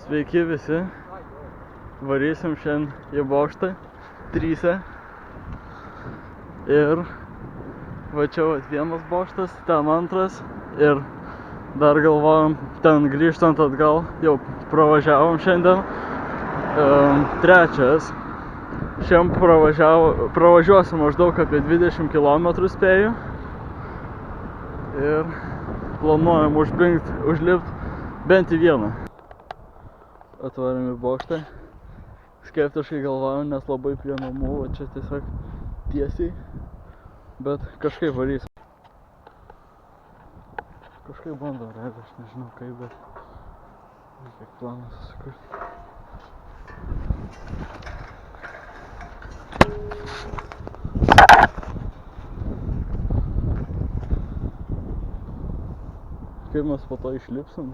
Sveiki visi, varysim šiandien į bokštą, tryse. Ir va čia vienas bokštas, ten antras ir dar galvojom ten grįžtant atgal, jau pravažiavom šiandien trečias. Šiandien pravažiuosim maždaug apie 20 km spėju ir planuojam užlipti bent į vieną. Atvarėm į bokštą, skeptiškai galvojom, nes labai prie namų, o čia tiesiog tiesiai, bet kažkaip varysim. Kažkaip bandom realiai, aš nežinau kaip, bet reikia planą susikurti. Kaip mes po to išlipsim?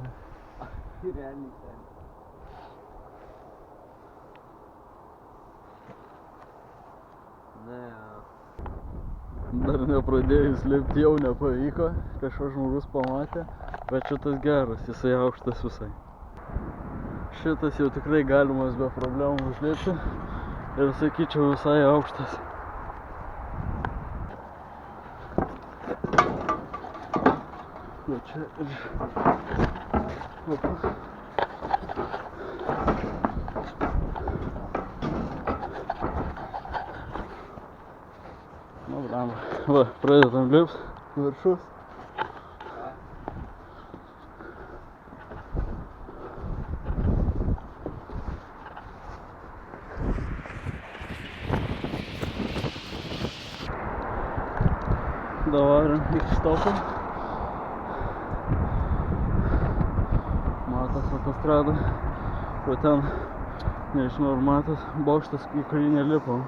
Realiai. Dar nepradėjus lipti jau nepavyko, kažkoks žmogus pamatė, bet šitas geras, jisai aukštas visai. Šitas jau tikrai galimas be problemų užlipti ir sakyčiau visai aukštas. Va čia ir... Opa. Va, pradedam lipt viršus. Davarom iki stopo. Matos autostrada. Pro ten, nežinau ar matos, bokštas, į kurį nelipom.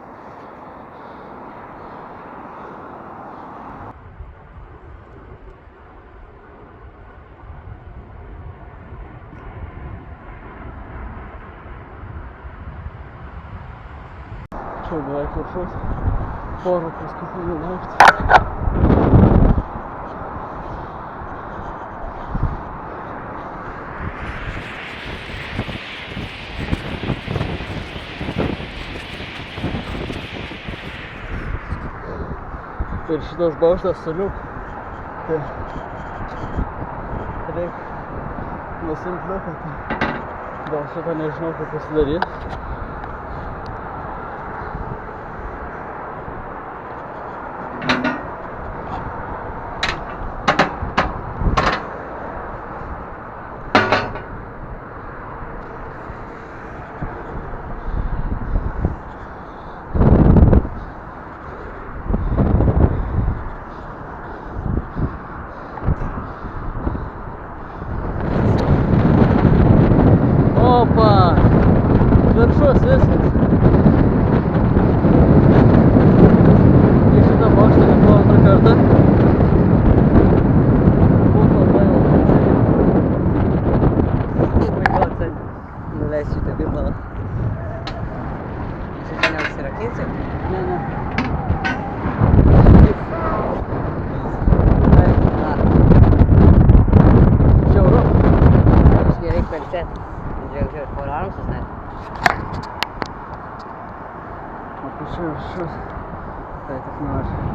Čia beveik viršus, porą paskutinių laiptų. Ir šitas bokštas suliuk, tai reik nusimt liuką, tai gal šitą nežinau kaip pasidaryti. Opa! Viršus viskas. Į šitą bokštą nebuvo antrą kartą. Būtų labai labai. Gal ten nuleisiu šitą virbalą. Čia neužsirakinsi? Ne. Žiauru. Aš nereik pailsėti. Žiūrėk, por armsas net. O tu čia viršus. Tai tik nori.